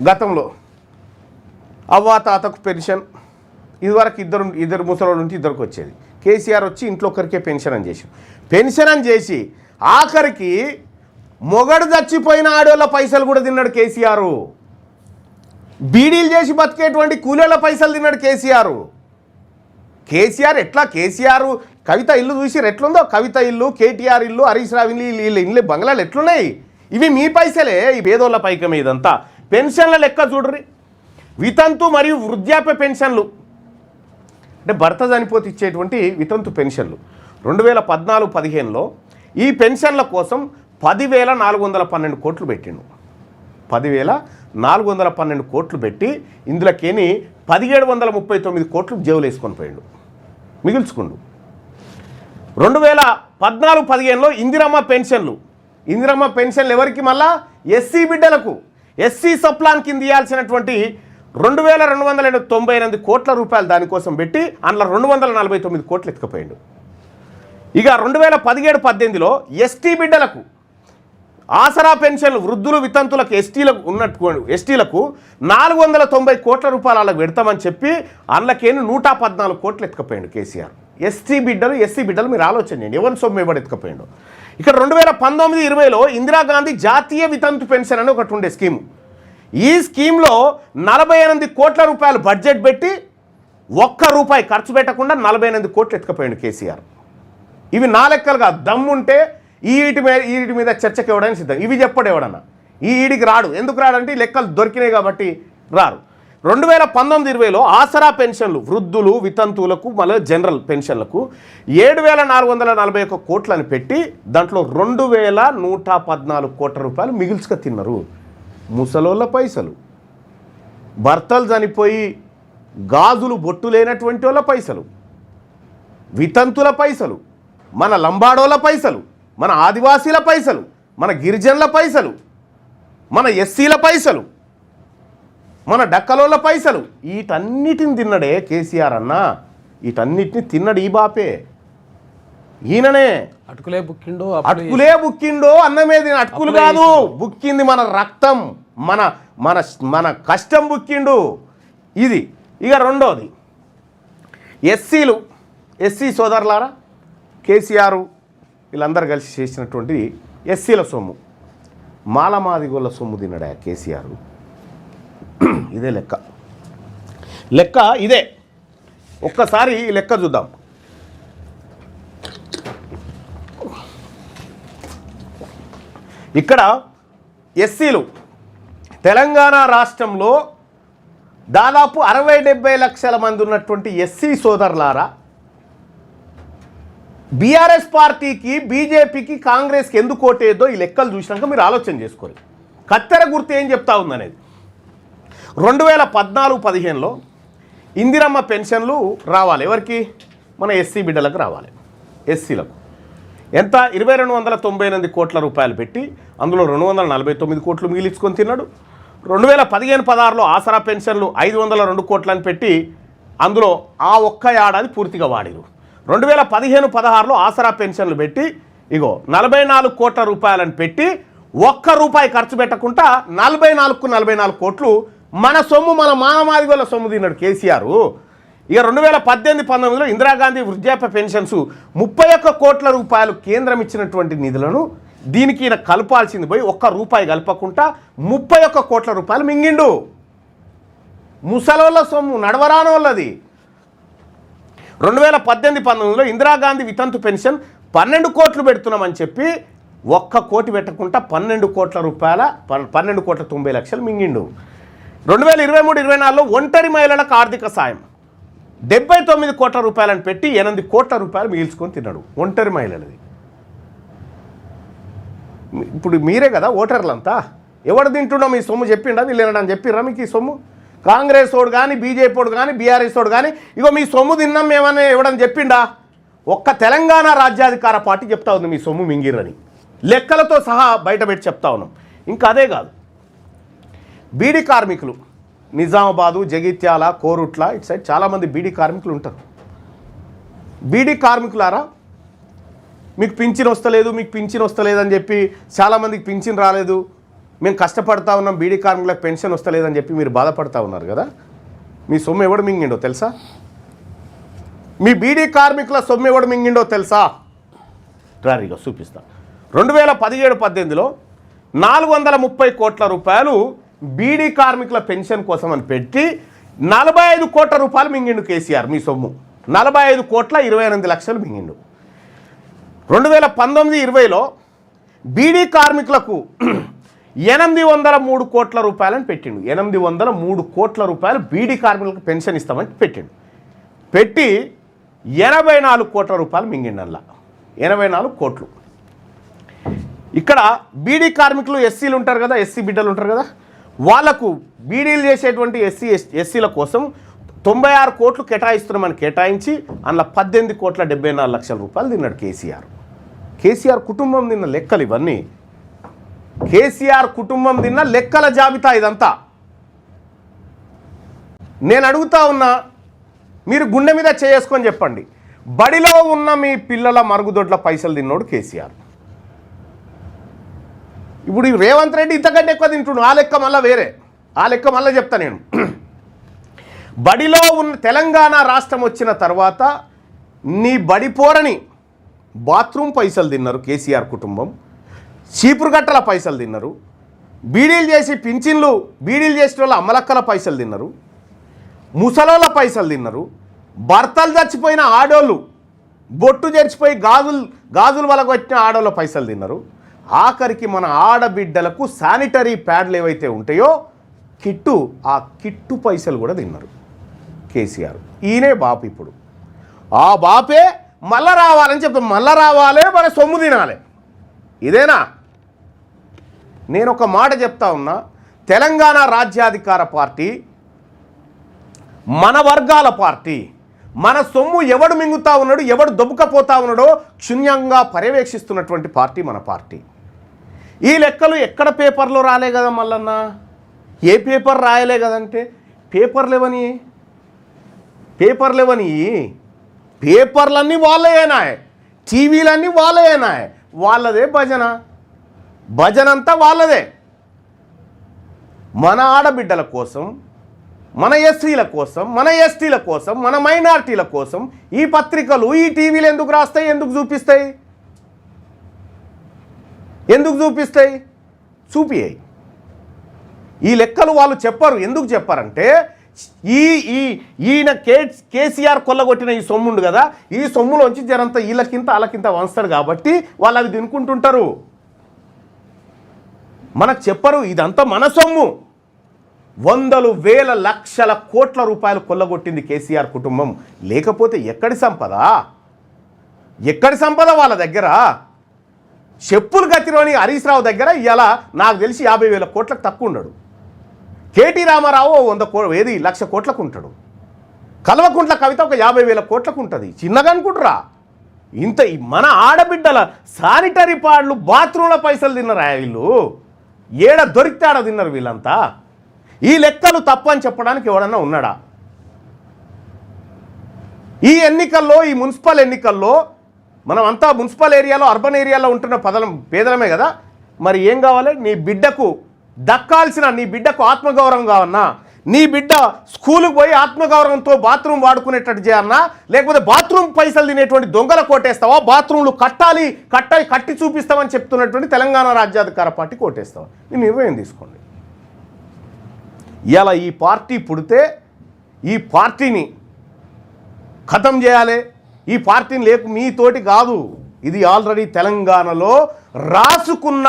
గతంలో అవ్వా తాతకు పెన్షన్ ఇదివరకు ఇద్దరు ముసలోళ్ళ నుంచి ఇద్దరికి వచ్చేది. కేసీఆర్ వచ్చి ఇంట్లో ఒకరికే పెన్షన్ అని చేసి ఆఖరికి మొగడు చచ్చిపోయిన ఆడోళ్ళ పైసలు కూడా తిన్నాడు కేసీఆర్. బీడీలు చేసి బతికేటువంటి కూలీళ్ళ పైసలు తిన్నాడు కేసీఆర్. కేసీఆర్ కవిత ఇల్లు చూసి ఎట్లుందో, కవిత ఇల్లు, కేటీఆర్ ఇల్లు, హరీష్ రావు ఇల్లు బంగ్లాలు ఎట్లున్నాయి? ఇవి మీ పైసలే. ఈ పేదోళ్ళ పైకం ఇదంతా. పెన్షన్ల లెక్క చూడ్రి. వితంతు మరియు వృద్ధాప్య పెన్షన్లు అంటే భర్త చనిపోతే ఇచ్చేటువంటి వితంతు పెన్షన్లు 2014-15లో ఈ పెన్షన్ల కోసం 10,412 కోట్లు పెట్టిండు. 10,412 కోట్లు పెట్టి ఇందులోకేని 1,739 కోట్లు జేబులు వేసుకొని పోయిండు, మిగుల్చుకుండు. 2014-15లో ఇందిరమ్మ పెన్షన్లు ఎవరికి? మళ్ళా ఎస్సీ బిడ్డలకు, ఎస్సీ సప్లాన్ కింద ఇవ్వాల్సినటువంటి 2,298 కోట్ల రూపాయలు దానికోసం పెట్టి అందులో 249 కోట్లు ఎత్తుకుపోయిండు. ఇక 2017-18లో ఎస్టీ బిడ్డలకు ఆసరా పెన్షన్లు వృద్ధులు వితంతులకు ఎస్టీలకు 490 కోట్ల రూపాయలు వాళ్ళకి పెడతామని చెప్పి అందులోకేని 114 కోట్లు ఎత్తుకుపోయిండు కేసీఆర్. ఎస్సీ బిడ్డలు మీరు ఆలోచన చేయండి, ఎవరి సొమ్ము ఇవ్వడు ఎత్తుకుపోయిండు. ఇక్కడ 2019-20లో ఇందిరాగాంధీ జాతీయ వితంతు పెన్షన్ అని ఒకటి ఉండే స్కీము. ఈ స్కీమ్లో 48 కోట్ల రూపాయలు బడ్జెట్ పెట్టి ₹1 ఖర్చు పెట్టకుండా 48 కోట్లు ఎత్తుకుపోయిండు కేసీఆర్. ఇవి నా లెక్కలు కాదు. దమ్ముంటే వీటి మీద చర్చకి ఇవ్వడానికి సిద్ధం. ఇవి చెప్పడు ఎవడన్నా. ఈడికి రాడు. ఎందుకు రాడంటే ఈ లెక్కలు దొరికినాయి కాబట్టి రారు. 2019-20లో ఆసరా పెన్షన్లు వృద్ధులు వితంతువులకు మళ్ళీ జనరల్ పెన్షన్లకు 7,441 కోట్లని పెట్టి దాంట్లో 2,114 కోట్ల రూపాయలు మిగిల్చుక తిన్నారు. ముసలోళ్ళ పైసలు, భర్తలు చనిపోయి గాజులు బొట్టు లేనటువంటి వాళ్ళ పైసలు, వితంతుల పైసలు, మన లంబాడోళ్ళ పైసలు, మన ఆదివాసీల పైసలు, మన గిరిజనుల పైసలు, మన ఎస్సీల పైసలు, మన డక్కలోళ్ళ పైసలు, వీటన్నిటిని తిన్నడే కేసీఆర్ అన్న. వీటన్నిటిని తిన్నడు ఈ బాపే. ఈయననే అటుకులే బుక్కిండో అన్నమే. అటుకులు కాదు బుక్కింది, మన రక్తం, మన మన మన కష్టం బుక్కిండు. ఇది. ఇక రెండోది ఎస్సీ సోదరులారా, కేసీఆర్ వీళ్ళందరూ కలిసి చేసినటువంటి ఎస్సీల సొమ్ము, మాలమాదిగోళ్ళ సొమ్ము తిన్నాడా కేసీఆర్. ఇదే లెక్క ఇదే. ఒక్కసారి ఈ లెక్క చూద్దాం. ఇక్కడ ఎస్సీలు తెలంగాణ రాష్ట్రంలో దాదాపు 60-70 లక్షల మంది ఉన్నటువంటి ఎస్సీ సోదరులారా, బీఆర్ఎస్ పార్టీకి, బీజేపీకి, కాంగ్రెస్కి ఎందుకు ఓటేదో ఈ లెక్కలు చూసినాక మీరు ఆలోచన చేసుకోవాలి. కత్తెర గుర్తు ఏం చెప్తా ఉందనేది. 2014-15లో ఇందిరమ్మ పెన్షన్లు రావాలి. ఎవరికి? మన ఎస్సీ బిడ్డలకు రావాలి. ఎస్సీలకు ఎంత? 2,298 కోట్ల రూపాయలు పెట్టి అందులో 249 కోట్లు మిగిలించుకొని తిన్నాడు. 2015-16లో ఆసరా పెన్షన్లు 502 కోట్లని పెట్టి అందులో ఆ ఒక్క ఏడాది పూర్తిగా వాడిరు. 2015-16లో ఆసరా పెన్షన్లు పెట్టి 44 కోట్ల రూపాయలని పెట్టి ₹1 ఖర్చు పెట్టకుండా 44 కోట్లు మన సొమ్ము, మన మానమాదిగోళ్ళ సొమ్ము తిన్నాడు కేసీఆర్. ఇక 2018-19లో ఇందిరాగాంధీ వృద్ధాప్య పెన్షన్స్ 31 కోట్ల రూపాయలు కేంద్రం ఇచ్చినటువంటి నిధులను దీనికి ఈయన కలపాల్సింది పోయి ₹1 కలపకుండా 31 కోట్ల రూపాయలు మింగిండు. ముసలోళ్ళ సొమ్ము, నడవరానోళ్ళది. 2018-19లో ఇందిరాగాంధీ వితంతు పెన్షన్ 12 కోట్లు పెడుతున్నామని చెప్పి 1 కోటి పెట్టకుండా 12 కోట్ల రూపాయల 12,90 లక్షలు మింగిండు. 2023-24లో ఒంటరి మహిళలకు ఆర్థిక సాయం 79 కోట్ల రూపాయలను పెట్టి 8 కోట్ల రూపాయలు మిగిల్చుకొని తిన్నాడు ఒంటరి మహిళలది. ఇప్పుడు మీరే కదా ఓటర్లంతా. ఎవడు తింటున్నాం ఈ సొమ్ము చెప్పిండా? వీళ్ళు తినడం చెప్పిర్రా మీకు ఈ సొమ్ము? కాంగ్రెస్ వాడు కానీ, బీజేపీ వాడు కానీ, బీఆర్ఎస్ వాడు కానీ మీ సొమ్ము తిన్నాం మేమని ఎవడని చెప్పిండా? ఒక్క తెలంగాణ రాజ్యాధికార పార్టీ చెప్తా ఉంది మీ సొమ్ము మింగిరని, లెక్కలతో సహా బయటపెట్టి చెప్తా ఉన్నాం. ఇంకా అదే కాదు, బీడీ కార్మికులు నిజామాబాదు, జగిత్యాల, కోరుట్ల ఇటు సైడ్ చాలామంది బీడీ కార్మికులు ఉంటారు. బీడీ కార్మికులారా, మీకు పింఛన్ వస్తలేదు అని చెప్పి చాలామందికి పింఛన్ రాలేదు, మేము కష్టపడతా ఉన్నాం, బీడీ కార్మికులకు పెన్షన్ వస్తలేదని చెప్పి మీరు బాధపడతా ఉన్నారు కదా. మీ సొమ్ము ఎవడు మింగిండో తెలుసా? మీ బీడీ కార్మికుల సొమ్ము ఎవడు మింగిండో తెలుసా? రారీగా చూపిస్తా. 2017-18లో 430 కోట్ల రూపాయలు బీడీ కార్మికుల పెన్షన్ కోసం అని పెట్టి 45 కోట్ల రూపాయలు మింగిండు కేసీఆర్. మీ సొమ్ము 45 కోట్ల 28 లక్షలు మింగిండు. 2019-20లో బీడీ కార్మికులకు 803 కోట్ల రూపాయలని పెట్టిండు. 803 కోట్ల రూపాయలు బీడీ కార్మికులకు పెన్షన్ ఇస్తామని పెట్టిండు. పెట్టి 84 కోట్ల రూపాయలు మింగిండల్లా. 84 కోట్లు. ఇక్కడ బీడీ కార్మికులు ఎస్సీలు ఉంటారు కదా, ఎస్సీ బిడ్డలు ఉంటారు కదా, వాళ్లకు బీడీలు చేసేటువంటి ఎస్సీల కోసం 96 కోట్లు కేటాయిస్తున్నామని కేటాయించి అందులో 18 కోట్ల 74 లక్షల రూపాయలు తిన్నాడు కేసీఆర్. కేసీఆర్ కుటుంబం తిన్న లెక్కలు ఇవన్నీ. కేసీఆర్ కుటుంబం తిన్న లెక్కల జాబితా ఇదంతా. నేను అడుగుతా ఉన్నా, మీరు గుండె మీద చేసుకొని చెప్పండి, బడిలో ఉన్న మీ పిల్లల మరుగుదొడ్ల పైసలు తిన్నోడు కేసీఆర్. ఇప్పుడు రేవంత్ రెడ్డి ఇంతకంటే ఎక్కువ తింటున్నాడు. ఆ లెక్క మళ్ళీ వేరే, ఆ లెక్క మళ్ళీ చెప్తా నేను. బడిలో ఉన్న తెలంగాణ రాష్ట్రం వచ్చిన తర్వాత నీ బడిపోరని బాత్రూమ్ పైసలు తిన్నారు కేసీఆర్ కుటుంబం, చీపురుగట్టల పైసలు తిన్నారు, బీడీలు చేసి పింఛన్లు బీడీలు చేసిన వాళ్ళ అమ్మలక్కల పైసలు తిన్నారు, ముసలోళ్ళ పైసలు తిన్నారు, భర్తలు చచ్చిపోయిన ఆడోళ్ళు, బొట్టు చచ్చిపోయి గాజులు వలగొట్టిన ఆడోళ్ళ పైసలు తిన్నారు. ఆఖరికి మన ఆడబిడ్డలకు శానిటరీ ప్యాడ్లు ఏవైతే ఉంటాయో కిట్టు, ఆ కిట్టు పైసలు కూడా తిన్నారు కేసీఆర్. ఈయనే బాపు. ఇప్పుడు ఆ బాపే మళ్ళా రావాలని చెప్తాం. మళ్ళా రావాలే, మన సొమ్ము తినాలి. ఇదేనా? నేను ఒక మాట చెప్తా ఉన్నా, తెలంగాణ రాజ్యాధికార పార్టీ మన వర్గాల పార్టీ. మన సొమ్ము ఎవడు మింగుతా ఉన్నాడు, ఎవడు దొబ్బుకపోతా ఉన్నాడో క్షుణ్యంగా పర్యవేక్షిస్తున్నటువంటి పార్టీ మన పార్టీ. ఈ లెక్కలు ఎక్కడ పేపర్లో రాలే కదా మల్లన్న, ఏ పేపర్ రాయలే కదంటే పేపర్లేవని పేపర్లన్నీ వాళ్ళేనాయ్, టీవీలన్నీ వాళ్ళేనాయ్, వాళ్ళదే భజన అంతా వాళ్ళదే. మన ఆడబిడ్డల కోసం, మన ఎస్సీల కోసం, మన ఎస్టీల కోసం, మన మైనారిటీల కోసం ఈ పత్రికలు, ఈ టీవీలు ఎందుకు రాస్తాయి, ఎందుకు చూపిస్తాయి? చూపియాయి. ఈ లెక్కలు వాళ్ళు చెప్పరు. ఎందుకు చెప్పారంటే ఈయన కేసీఆర్ కొల్లగొట్టిన ఈ సొమ్ముండు కదా, ఈ సొమ్ములోంచి జరంతా వీళ్ళకింత వాళ్ళకింత వంస్తారు కాబట్టి వాళ్ళు అవి తినుకుంటుంటారు. మనకు చెప్పరు ఇదంతా మన సొమ్ము. వందలు వేల లక్షల కోట్ల రూపాయలు కొల్లగొట్టింది కేసీఆర్ కుటుంబం. లేకపోతే ఎక్కడి సంపద వాళ్ళ దగ్గర? చెప్పులు గతిలోని హరీష్ రావు దగ్గర ఇలా నాకు తెలిసి 50,000 కోట్లకు తక్కువ ఉన్నాడు. కేటీ రామారావు 1,00,00,000 కోట్లకు ఉంటాడు. కల్వకుంట్ల కవిత ఒక 50,000 కోట్లకు ఉంటుంది. చిన్నగా అనుకుంటురా? ఇంత మన ఆడబిడ్డల శానిటరీ ప్యాడ్లు, బాత్రూంల పైసలు తిన్నారా వీళ్ళు? ఏడ దొరికితే ఆడ తిన్నారు వీళ్ళంతా. ఈ లెక్కలు తప్పు అని చెప్పడానికి ఎవడన్నా ఉన్నాడా? ఈ ఎన్నికల్లో, ఈ మున్సిపల్ ఎన్నికల్లో మనం అంతా మున్సిపల్ ఏరియాలో, అర్బన్ ఏరియాలో ఉంటున్న పేదలమే కదా. మరి ఏం కావాలి? నీ బిడ్డకు దక్కాల్సిన, నీ బిడ్డకు ఆత్మగౌరవం కావన్నా, నీ బిడ్డ స్కూలుకు పోయి ఆత్మగౌరవంతో బాత్రూమ్ వాడుకునేటట్టు చేయాలన్నా, లేకపోతే బాత్రూమ్ పైసలు తినేటువంటి దొంగల కోటేస్తావా? బాత్రూమ్లు కట్టి చూపిస్తామని చెప్తున్నటువంటి తెలంగాణ రాజ్యాధికార పార్టీ కోటేస్తావా? ఈ నిర్ణయం తీసుకోండి. ఇలా ఈ పార్టీ పుడితే ఈ పార్టీని ఖతం చేయాలి. ఈ పార్టీని మీతోటి కాదు, ఇది ఆల్రెడీ తెలంగాణలో రాసుకున్న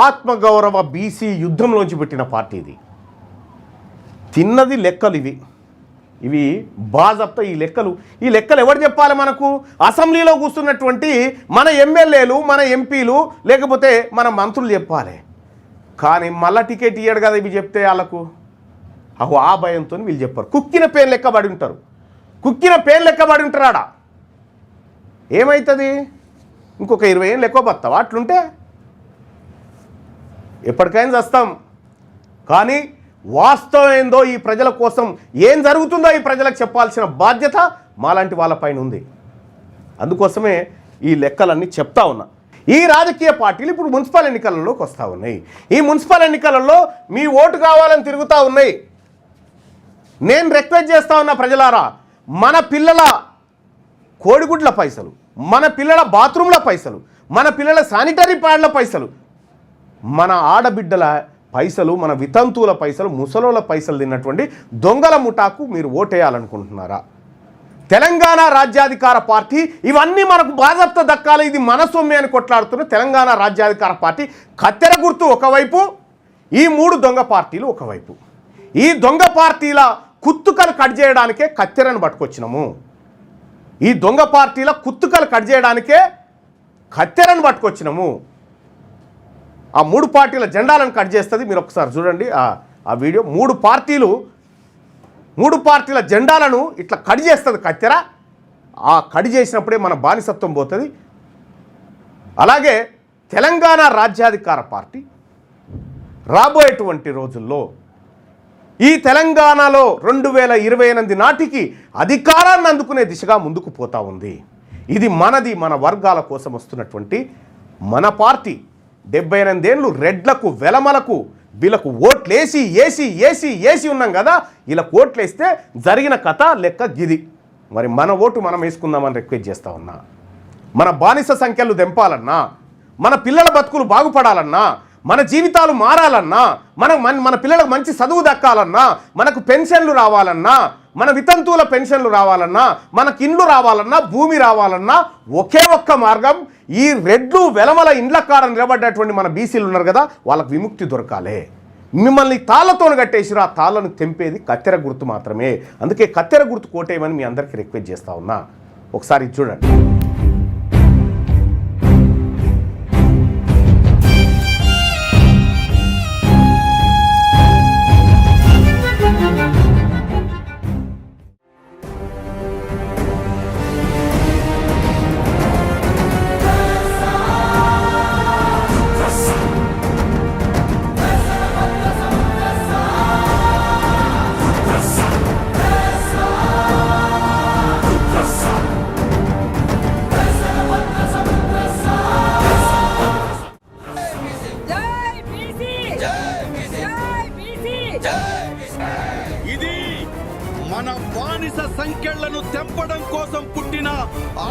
ఆత్మగౌరవ బీసీ యుద్ధంలోంచి పెట్టిన పార్టీ ఇది. తిన్నది లెక్కలు ఇవి బాజప్తా. ఈ లెక్కలు ఎవరు చెప్పాలి మనకు? అసెంబ్లీలో కూర్చున్నటువంటి మన ఎమ్మెల్యేలు, మన ఎంపీలు, లేకపోతే మన మంత్రులు చెప్పాలి. కానీ మళ్ళా టికెట్ ఇయ్యడు కదా ఇవి చెప్తే వాళ్ళకు. ఆ భయంతో వీళ్ళు చెప్పారు. కుక్కిన పేర్లు లెక్కబడి ఉంటారాడ. ఏమవుతుంది? ఇంకొక 20 ఏళ్ళు ఎక్కువ బతావా? అట్లుంటే ఎప్పటికైనా చస్తాం. కానీ వాస్తవం ఏందో, ఈ ప్రజల కోసం ఏం జరుగుతుందో ఈ ప్రజలకు చెప్పాల్సిన బాధ్యత మాలాంటి వాళ్ళపైన ఉంది. అందుకోసమే ఈ లెక్కలన్నీ చెప్తా ఉన్నా. ఈ రాజకీయ పార్టీలు ఇప్పుడు మున్సిపల్ ఎన్నికలలోకి వస్తూ ఉన్నాయి. ఈ మున్సిపల్ ఎన్నికలలో మీ ఓటు కావాలని తిరుగుతూ ఉన్నాయి. నేను రిక్వెస్ట్ చేస్తా ఉన్నా, ప్రజలారా, మన పిల్లల కోడిగుడ్ల పైసలు, మన పిల్లల బాత్రూంల పైసలు, మన పిల్లల శానిటరీ ప్యాడ్ల పైసలు, మన ఆడబిడ్డల పైసలు, మన వితంతువుల పైసలు, ముసలోళ్ళ పైసలు తిన్నటువంటి దొంగల ముఠాకు మీరు ఓటేయాలనుకుంటున్నారా? తెలంగాణ రాజ్యాధికార పార్టీ ఇవన్నీ మనకు బాధ్యత దక్కాలి, ఇది మన సొమ్మె అని కొట్లాడుతున్న తెలంగాణ రాజ్యాధికార పార్టీ కత్తెర గుర్తు ఒకవైపు, ఈ 3 దొంగ పార్టీలు ఒకవైపు. ఈ దొంగ పార్టీల కుత్తుకలు కట్ చేయడానికే కత్తెరను పట్టుకొచ్చినాము. ఈ దొంగ పార్టీల కుత్తుకలు కట్ చేయడానికే కత్తెరను పట్టుకొచ్చినాము. ఆ 3 పార్టీల జెండాలను కట్ చేస్తుంది. మీరు ఒకసారి చూడండి ఆ వీడియో. 3 పార్టీల జెండాలను ఇట్లా కట్ చేస్తుంది కత్తెర. ఆ కట్ చేసినప్పుడే మన బానిసత్వం పోతుంది. అలాగే తెలంగాణ రాజ్యాధికార పార్టీ రాబోయేటువంటి రోజుల్లో ఈ తెలంగాణలో 2028 నాటికి అధికారాన్ని అందుకునే దిశగా ముందుకు పోతా ఉంది. ఇది మనది, మన వర్గాల కోసం వస్తున్నటువంటి మన పార్టీ. 78 ఏళ్ళు రెడ్లకు, వెలమలకు, వీళ్ళకు ఓట్లేసి ఏసి ఉన్నాం కదా, ఇలా ఓట్లేస్తే జరిగిన కథ లెక్క గిది. మరి మన ఓటు మనం వేసుకుందామని రిక్వెస్ట్ చేస్తా ఉన్నా. మన బానిస సంఖ్యలు దెంపాలన్నా, మన పిల్లల బతుకులు బాగుపడాలన్నా, మన జీవితాలు మారాలన్నా, మన పిల్లలకు మంచి చదువు దక్కాలన్నా, మనకు పెన్షన్లు రావాలన్నా, మన వితంతువుల పెన్షన్లు రావాలన్నా, మనకి ఇండ్లు రావాలన్నా, భూమి రావాలన్నా ఒకే ఒక్క మార్గం, ఈ రెడ్లు వెలమల ఇండ్ల కాడ నిలబడ్డటువంటి మన బీసీలు ఉన్నారు కదా, వాళ్ళకు విముక్తి దొరకాలి. మిమ్మల్ని తాళ్ళతో కట్టేసిరు, ఆ తాళ్ళను తెంపేది కత్తెర గుర్తు మాత్రమే. అందుకే కత్తెర గుర్తు కోటేయమని మీ అందరికీ రిక్వెస్ట్ చేస్తా ఉన్నా. ఒకసారి చూడండి. ఇది మన బానిస సంఖ్యలను తెంపడం కోసం పుట్టిన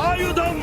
ఆయుధం.